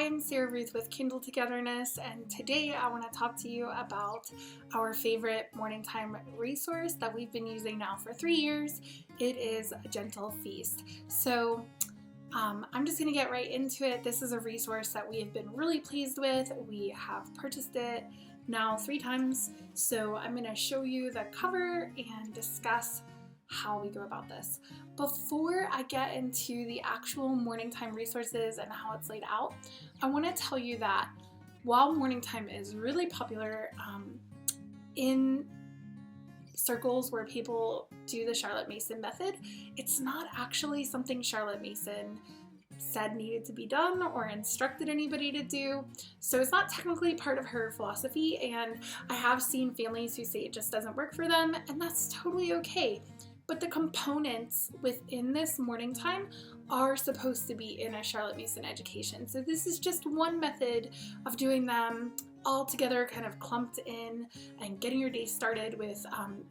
I'm SarahRuth with Kindle Togetherness, and today I want to talk to you about our favorite morning time resource that we've been using now for 3 years. It is A Gentle Feast. So I'm just going to get right into it. This is a resource that we have been really pleased with. We have purchased it now 3 times, so I'm going to show you the cover and discuss how we go about this. Before I get into the actual morning time resources and how it's laid out, I want to tell you that while morning time is really popular in circles where people do the Charlotte Mason method, it's not actually something Charlotte Mason said needed to be done or instructed anybody to do. So it's not technically part of her philosophy, and I have seen families who say it just doesn't work for them, and that's totally okay. But the components within this morning time are supposed to be in a Charlotte Mason education. So this is just one method of doing them all together, kind of clumped in and getting your day started with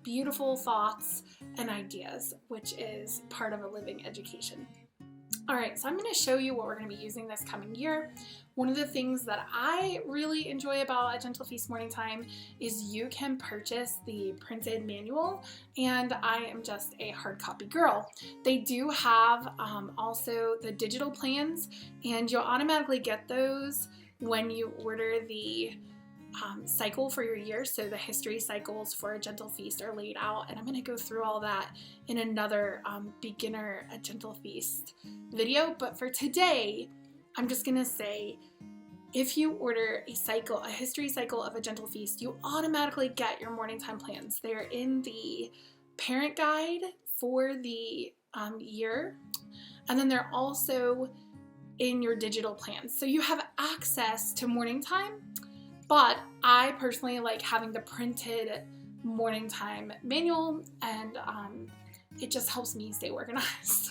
beautiful thoughts and ideas, which is part of a living education. All right, so I'm going to show you what we're going to be using this coming year. One of the things that I really enjoy about A Gentle Feast Morning Time is you can purchase the printed manual, and I am just a hard copy girl. They do have also the digital plans, and you'll automatically get those when you order the cycle for your year. So the history cycles for A Gentle Feast are laid out, and I'm going to go through all that in another beginner A Gentle Feast video. But for today, I'm just going to say, if you order a history cycle of A Gentle Feast, you automatically get your morning time plans. They're in the parent guide for the year, and then they're also in your digital plans. So you have access to morning time, but I personally like having the printed morning time manual, and it just helps me stay organized.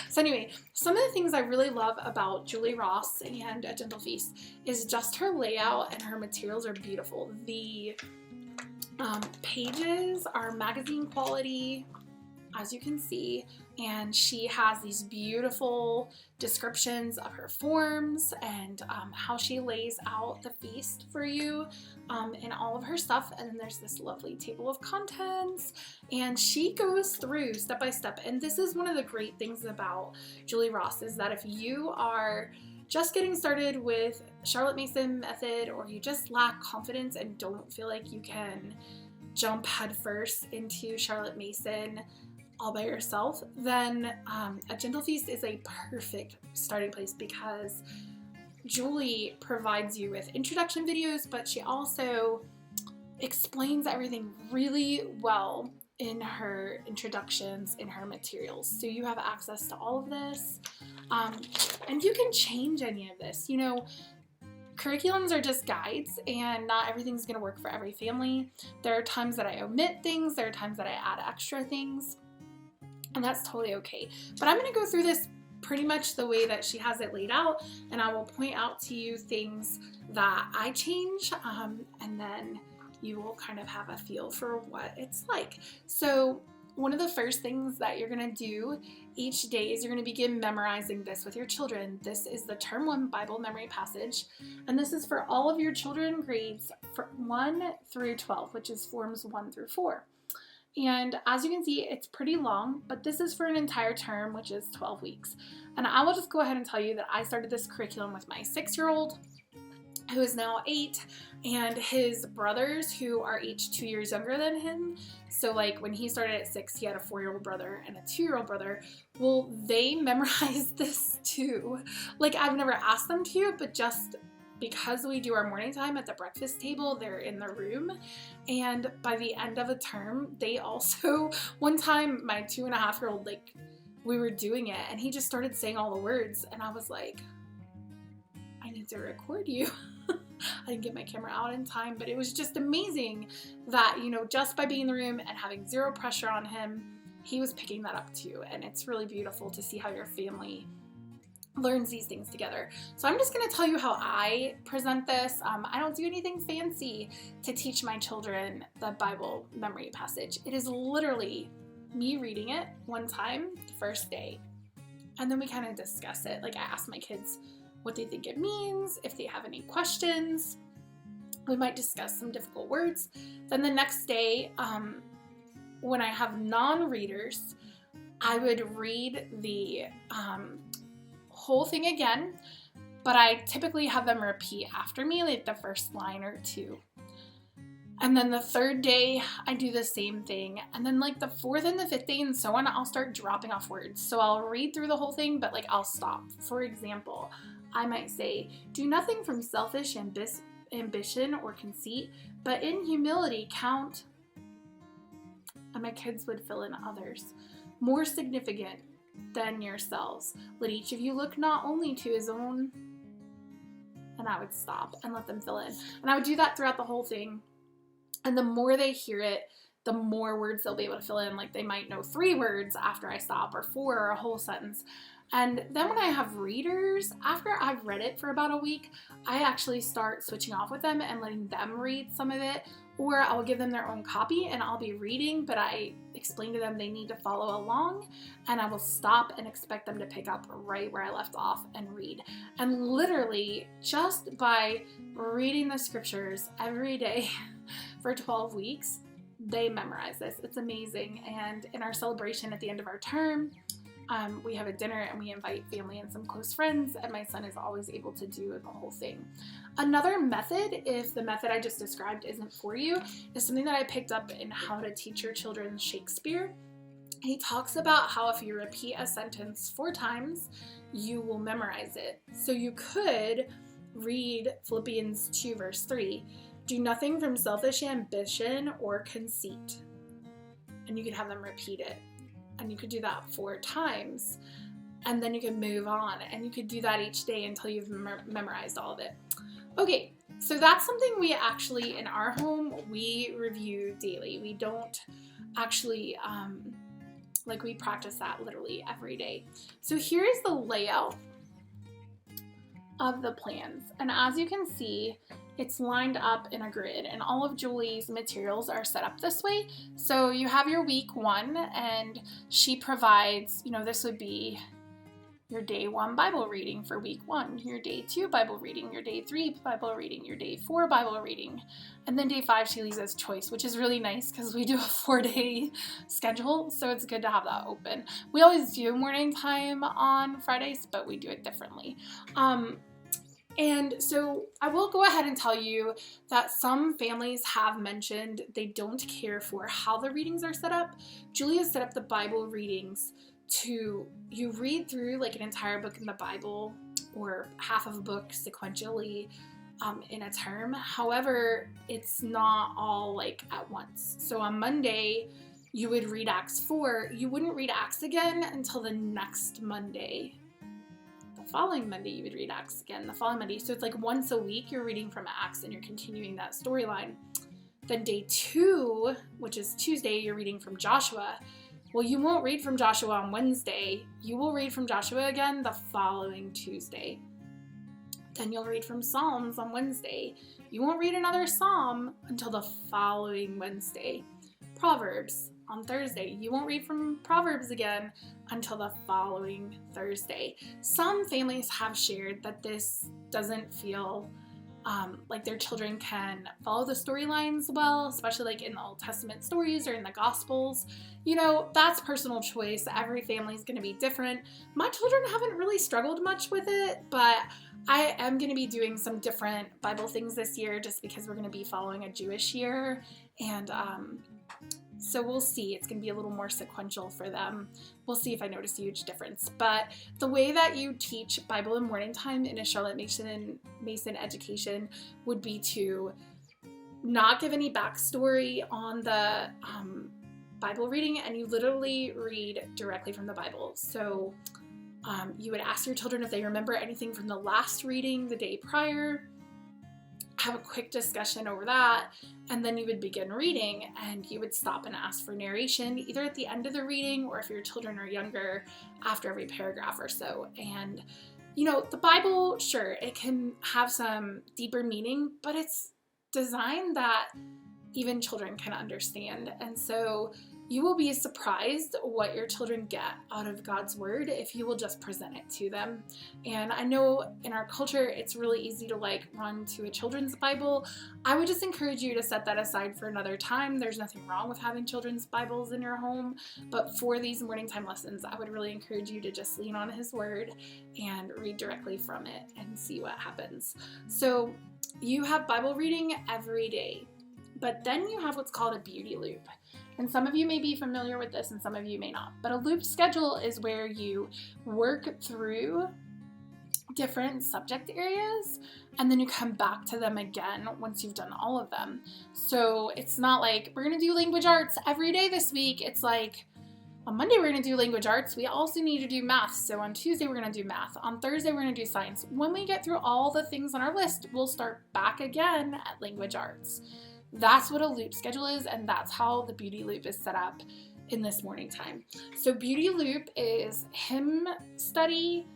So anyway, some of the things I really love about Julie Ross and A Gentle Feast is just her layout, and her materials are beautiful. The pages are magazine quality, as you can see, and she has these beautiful descriptions of her forms and how she lays out the feast for you in all of her stuff. And then there's this lovely table of contents, and she goes through step by step. And this is one of the great things about Julie Ross, is that if you are just getting started with Charlotte Mason method, or you just lack confidence and don't feel like you can jump headfirst into Charlotte Mason all by yourself, then A Gentle Feast is a perfect starting place, because Julie provides you with introduction videos, but she also explains everything really well in her introductions, in her materials. So you have access to all of this, and you can change any of this. You know, curriculums are just guides, and not everything's going to work for every family. There are times that I omit things, there are times that I add extra things, and that's totally okay. But I'm going to go through this pretty much the way that she has it laid out, and I will point out to you things that I change, and then you will kind of have a feel for what it's like. So one of the first things that you're going to do each day is you're going to begin memorizing this with your children. This is the Term 1 Bible Memory Passage, and this is for all of your children grades 1 through 12, which is forms 1 through 4. And as you can see, it's pretty long, but this is for an entire term, which is 12 weeks. And I will just go ahead and tell you that I started this curriculum with my 6-year-old, who is now 8, and his brothers, who are each 2 years younger than him. So like when he started at 6, he had a 4-year-old brother and a 2-year-old brother. Well, they memorized this too. Like, I've never asked them to, but just because we do our morning time at the breakfast table, they're in the room. And by the end of a term, they also, one time my 2.5-year-old, like, we were doing it, and he just started saying all the words, and I was like, I need to record you. I didn't get my camera out in time, but it was just amazing that, you know, just by being in the room and having zero pressure on him, he was picking that up too. And it's really beautiful to see how your family learns these things together. So I'm just going to tell you how I present this. I don't do anything fancy to teach my children the Bible memory passage. It is literally me reading it one time the first day, and then we kind of discuss it. Like, I ask my kids, what they think it means, if they have any questions. We might discuss some difficult words. Then the next day, when I have non-readers, I would read the whole thing again, but I typically have them repeat after me, like the first line or two. And then the third day, I do the same thing. And then like the fourth and the fifth day and so on, I'll start dropping off words. So I'll read through the whole thing, but like I'll stop. For example, I might say, do nothing from selfish ambition or conceit, but in humility count, and my kids would fill in others, more significant than yourselves. Let each of you look not only to his own, and I would stop and let them fill in. And I would do that throughout the whole thing. And the more they hear it, the more words they'll be able to fill in. Like they might know 3 words after I stop, or 4, or a whole sentence. And then when I have readers, after I've read it for about a week, I actually start switching off with them and letting them read some of it. Or I'll give them their own copy and I'll be reading, but I explain to them they need to follow along, and I will stop and expect them to pick up right where I left off and read. And literally, just by reading the scriptures every day for 12 weeks, they memorize this. It's amazing. And in our celebration at the end of our term, we have a dinner and we invite family and some close friends, and my son is always able to do the whole thing. Another method, if the method I just described isn't for you, is something that I picked up in How to Teach Your Children Shakespeare. He talks about how if you repeat a sentence 4 times, you will memorize it. So you could read Philippians 2 verse 3, do nothing from selfish ambition or conceit. And you could have them repeat it. And you could do that 4 times. And then you can move on. And you could do that each day until you've memorized all of it. Okay, so that's something we actually, in our home, we review daily. We don't actually, we practice that literally every day. So here's the layout of the plans. And as you can see, it's lined up in a grid, and all of Julie's materials are set up this way. So you have your week 1, and she provides, this would be your day 1 Bible reading for week 1, your day 2 Bible reading, your day 3 Bible reading, your day 4 Bible reading, and then day 5 she leaves as choice, which is really nice because we do a 4-day schedule, so it's good to have that open. We always do morning time on Fridays, but we do it differently. And so I will go ahead and tell you that some families have mentioned they don't care for how the readings are set up. Julia set up the Bible readings to, you read through like an entire book in the Bible or half of a book sequentially in a term. However, it's not all like at once. So on Monday, you would read Acts 4. You wouldn't read Acts again until the next Monday. Following Monday, you would read Acts again the following Monday. So it's like once a week you're reading from Acts and you're continuing that storyline. Then day 2, which is Tuesday, you're reading from Joshua. Well, you won't read from Joshua on Wednesday. You will read from Joshua again the following Tuesday. Then you'll read from Psalms on Wednesday. You won't read another Psalm until the following Wednesday. Proverbs on Thursday. You won't read from Proverbs again until the following Thursday. Some families have shared that this doesn't feel like their children can follow the storylines well, especially like in the Old Testament stories or in the Gospels. That's personal choice. Every family is going to be different. My children haven't really struggled much with it, but I am going to be doing some different Bible things this year just because we're going to be following a Jewish year, and so we'll see. It's going to be a little more sequential for them. We'll see if I notice a huge difference. But the way that you teach Bible in morning time in a Charlotte Mason education would be to not give any backstory on the Bible reading, and you literally read directly from the Bible. So you would ask your children if they remember anything from the last reading the day prior, have a quick discussion over that, and then you would begin reading, and you would stop and ask for narration either at the end of the reading or if your children are younger after every paragraph or so. And the Bible, sure, it can have some deeper meaning, but it's designed that even children can understand. And so You will be surprised what your children get out of God's word if you will just present it to them. And I know in our culture, it's really easy to like run to a children's Bible. I would just encourage you to set that aside for another time. There's nothing wrong with having children's Bibles in your home, but for these morning time lessons, I would really encourage you to just lean on his word and read directly from it and see what happens. So you have Bible reading every day, but then you have what's called a beauty loop. And some of you may be familiar with this and some of you may not. But a loop schedule is where you work through different subject areas and then you come back to them again once you've done all of them. So it's not like we're going to do language arts every day this week. It's like on Monday we're going to do language arts. We also need to do math. So on Tuesday we're going to do math. On Thursday we're going to do science. When we get through all the things on our list, we'll start back again at language arts. That's what a loop schedule is, and that's how the beauty loop is set up in this morning time. So beauty loop is hymn study,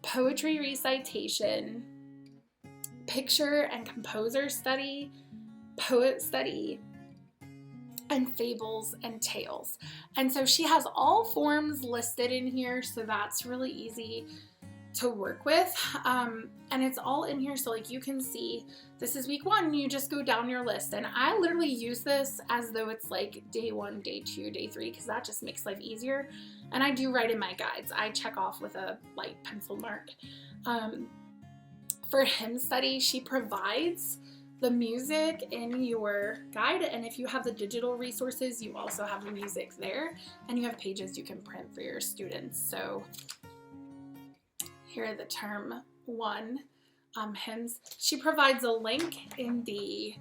poetry recitation, picture and composer study, poet study, and fables and tales. And so she has all forms listed in here, so that's really easy to work with, and it's all in here, so like you can see this is week 1. You just go down your list, and I literally use this as though it's like day 1, day 2, day 3, because that just makes life easier. And I do write in my guides. I check off with a light pencil mark. For hymn study, she provides the music in your guide, and if you have the digital resources, you also have the music there, and you have pages you can print for your students. So here are the term 1 hymns. She provides a link in the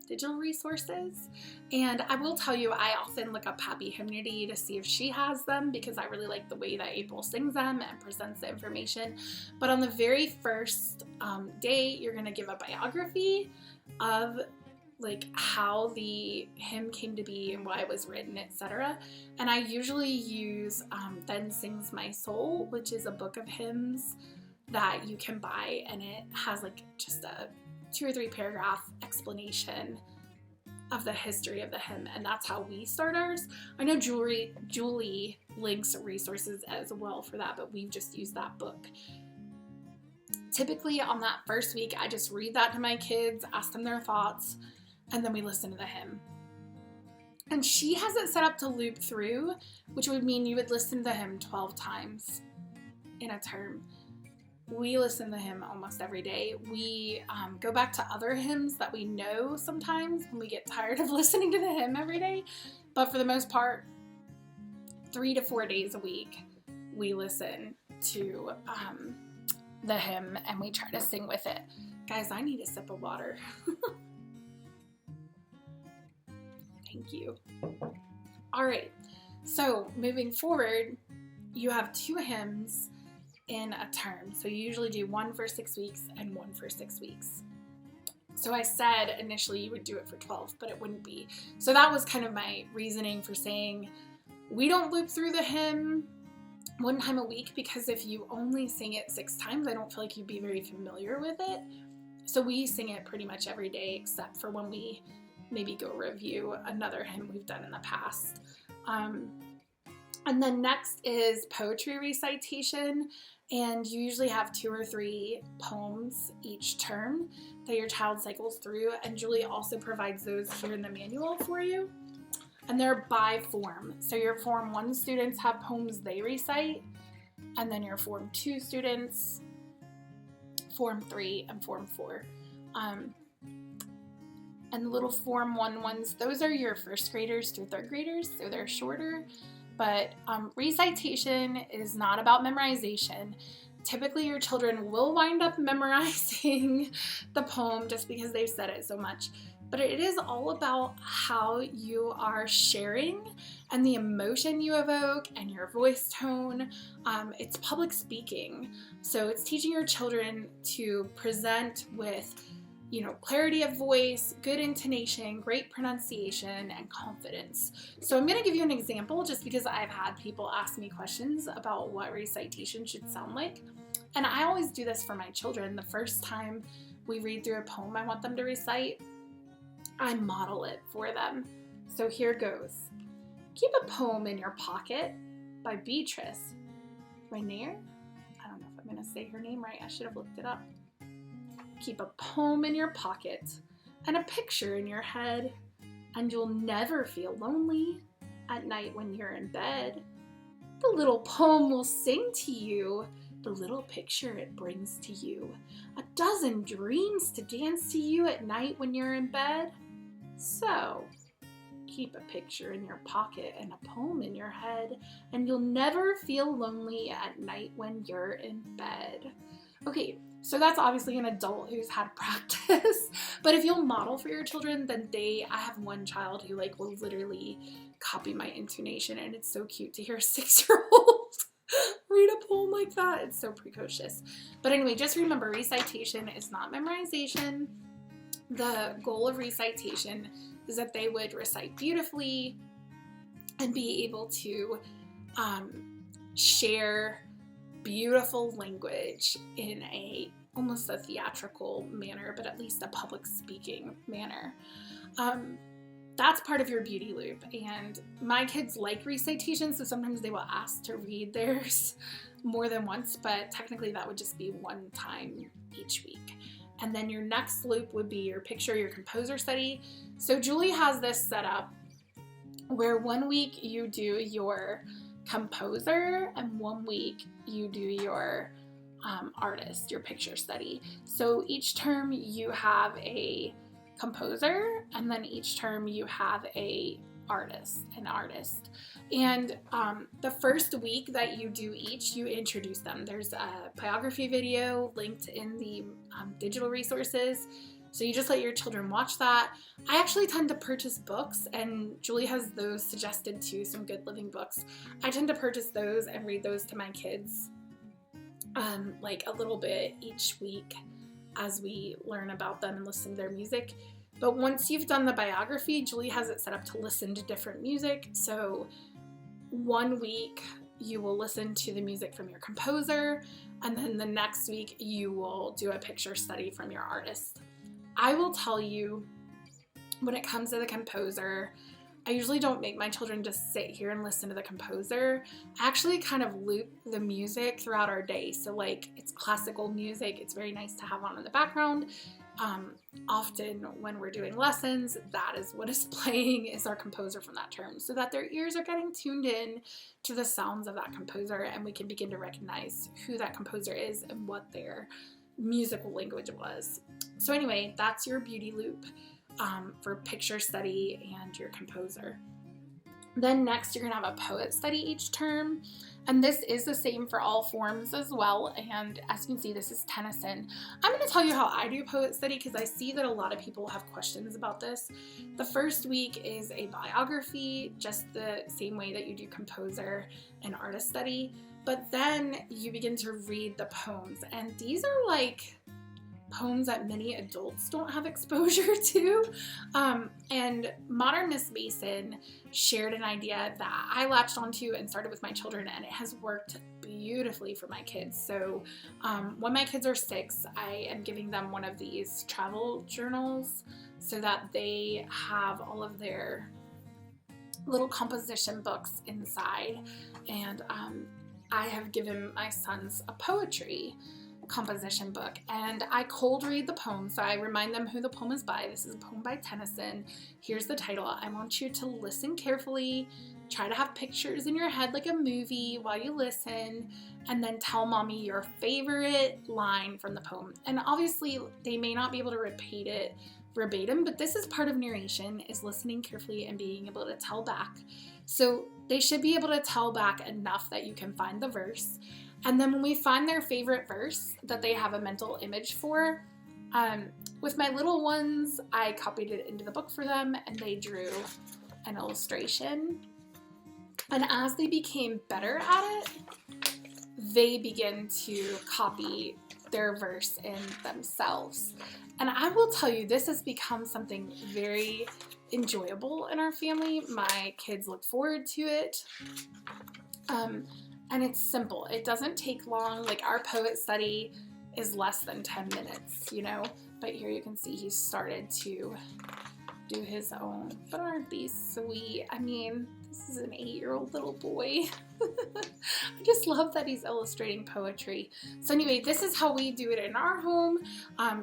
digital resources, and I will tell you, I often look up Happy Hymnody to see if she has them because I really like the way that April sings them and presents the information. But on the very first day, you're going to give a biography of like how the hymn came to be and why it was written, etc. And I usually use Then Sings My Soul, which is a book of hymns that you can buy, and it has like just a 2 or 3 paragraph explanation of the history of the hymn, and that's how we start ours. I know Julie links resources as well for that, but we've just used that book. Typically on that first week, I just read that to my kids, ask them their thoughts, and then we listen to the hymn. And she has it set up to loop through, which would mean you would listen to the hymn 12 times in a term. We listen to the hymn almost every day. We go back to other hymns that we know sometimes when we get tired of listening to the hymn every day. But for the most part, 3 to 4 days a week, we listen to the hymn and we try to sing with it. Guys, I need a sip of water. Thank you. All right, so moving forward, you have 2 hymns in a term. So you usually do 1 for 6 weeks and 1 for 6 weeks. So I said initially you would do it for 12, but it wouldn't be. So that was kind of my reasoning for saying we don't loop through the hymn 1 time a week, because if you only sing it 6 times, I don't feel like you'd be very familiar with it. So we sing it pretty much every day, except for when we maybe go review another hymn we've done in the past. And then next is poetry recitation, and you usually have 2 or 3 poems each term that your child cycles through, and Julie also provides those here in the manual for you. And they're by form. So your Form 1 students have poems they recite, and then your Form 2 students, Form 3, and Form 4. And the little Form 1 ones, those are your 1st graders through 3rd graders, so they're shorter. But recitation is not about memorization. Typically your children will wind up memorizing the poem just because they've said it so much. But it is all about how you are sharing and the emotion you evoke and your voice tone. It's public speaking. So it's teaching your children to present with, clarity of voice, good intonation, great pronunciation, and confidence. So I'm going to give you an example just because I've had people ask me questions about what recitation should sound like. And I always do this for my children. The first time we read through a poem I want them to recite, I model it for them. So here goes. Keep a Poem in Your Pocket by Beatrice Rainier. I don't know if I'm going to say her name right. I should have looked it up. Keep a poem in your pocket and a picture in your head, and you'll never feel lonely at night when you're in bed. The little poem will sing to you, the little picture it brings to you, a dozen dreams to dance to you at night when you're in bed. So, keep a picture in your pocket and a poem in your head, and you'll never feel lonely at night when you're in bed. Okay, so that's obviously an adult who's had practice, but if you'll model for your children, then I have one child who like will literally copy my intonation, and it's so cute to hear a 6-year-old read a poem like that. It's so precocious. But anyway, just remember, recitation is not memorization. The goal of recitation is that they would recite beautifully and be able to share beautiful language in almost a theatrical manner, but at least a public speaking manner. That's part of your beauty loop, and my kids like recitation, so sometimes they will ask to read theirs more than once, but technically that would just be one time each week. And then your next loop would be your picture, your composer study. So Julie has this set up where 1 week you do your composer and 1 week you do your artist, your picture study. So each term you have a composer, and then each term you have an artist. And the first week that you do each, you introduce them. There's a biography video linked in the digital resources. So you just let your children watch that. I actually tend to purchase books, and Julie has those suggested too, some good living books. I tend to purchase those and read those to my kids like a little bit each week as we learn about them and listen to their music. But once you've done the biography, Julie has it set up to listen to different music. So 1 week you will listen to the music from your composer, and then the next week you will do a picture study from your artist. I will tell you, when it comes to the composer, I usually don't make my children just sit here and listen to the composer. I actually kind of loop the music throughout our day. So like, it's classical music. It's very nice to have on in the background. Often when we're doing lessons, that is what is playing, is our composer from that term, so that their ears are getting tuned in to the sounds of that composer, and we can begin to recognize who that composer is and what their musical language was. So anyway, that's your beauty loop for picture study and your composer. Then next, you're gonna have a poet study each term, and this is the same for all forms as well. And as you can see, this is Tennyson. I'm gonna tell you how I do poet study because I see that a lot of people have questions about this. The first week is a biography, just the same way that you do composer and artist study, but then you begin to read the poems, and these are like poems that many adults don't have exposure to. And Modern Miss Mason shared an idea that I latched onto and started with my children, and it has worked beautifully for my kids. So when my kids are 6, I am giving them one of these travel journals so that they have all of their little composition books inside. And I have given my sons a poetry composition book, and I cold read the poem. So I remind them who the poem is by. This is a poem by Tennyson. Here's the title. I want you to listen carefully, try to have pictures in your head like a movie while you listen, and then tell mommy your favorite line from the poem. And obviously they may not be able to repeat it verbatim, but this is part of narration, is listening carefully and being able to tell back. So they should be able to tell back enough that you can find the verse. And then when we find their favorite verse that they have a mental image for, with my little ones, I copied it into the book for them, and they drew an illustration. And as they became better at it, they begin to copy their verse in themselves. And I will tell you, this has become something very enjoyable in our family. My kids look forward to it. And it's simple. It doesn't take long. Like, our poet study is less than 10 minutes, you know? But here you can see he started to do his own. But aren't these sweet? I mean, this is an 8-year-old little boy. I just love that he's illustrating poetry. So anyway, this is how we do it in our home.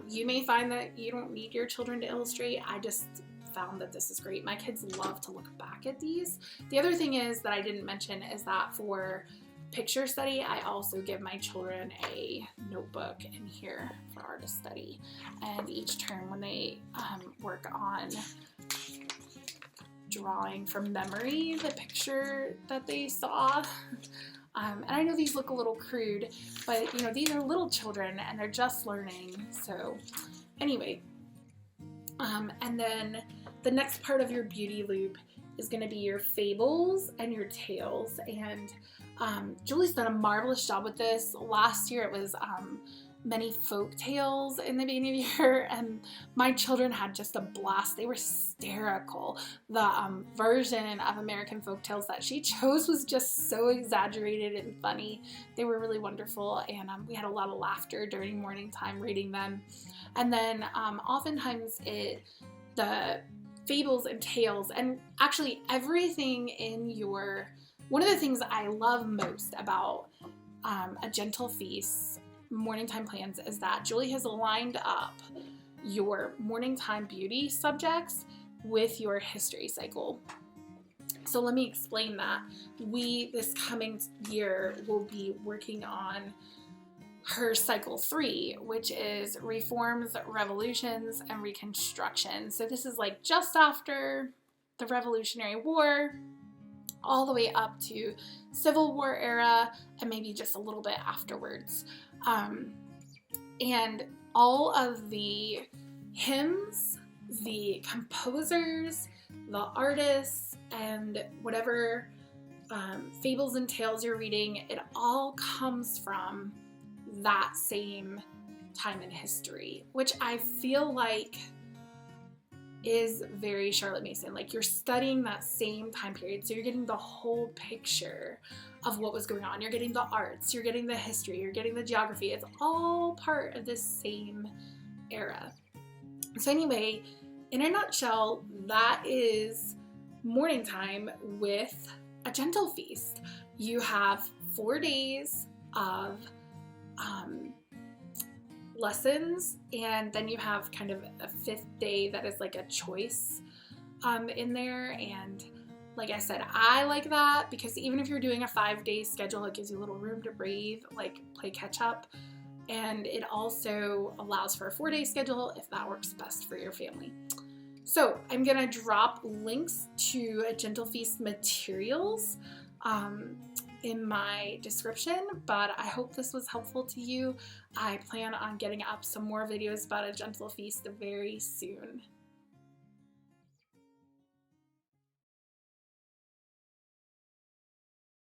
You may find that you don't need your children to illustrate. I just found that this is great. My kids love to look back at these. The other thing is that I didn't mention is that for picture study, I also give my children a notebook in here for artist study. And each term when they work on drawing from memory the picture that they saw. And I know these look a little crude, but you know, these are little children and they're just learning. So anyway, and then the next part of your beauty loop is going to be your fables and your tales. And Julie's done a marvelous job with this. Last year it was many folk tales in the beginning of the year, and my children had just a blast. They were hysterical. The version of American folk tales that she chose was just so exaggerated and funny. They were really wonderful, and we had a lot of laughter during morning time reading them. And then oftentimes the fables and tales, and actually everything in your, one of the things I love most about A Gentle Feast morning time plans is that Julie has lined up your morning time beauty subjects with your history cycle. So let me explain that. This coming year, will be working on her cycle 3, which is reforms, revolutions, and reconstruction. So this is like just after the Revolutionary War, all the way up to Civil War era, and maybe just a little bit afterwards. And all of the hymns, the composers, the artists, and whatever fables and tales you're reading, it all comes from that same time in history, which I feel like is very Charlotte Mason. Like, you're studying that same time period, so you're getting the whole picture of what was going on. You're getting the arts, you're getting the history, you're getting the geography. It's all part of this same era. So anyway, in a nutshell, that is morning time with A Gentle Feast. You have 4 days of lessons, and then you have kind of a 5th day that is like a choice in there. And like I said, I like that because even if you're doing a 5-day schedule, it gives you a little room to breathe, like play catch up. And it also allows for a 4-day schedule if that works best for your family. So I'm gonna drop links to A Gentle Feast materials in my description, but I hope this was helpful to you. I plan on getting up some more videos about A Gentle Feast very soon.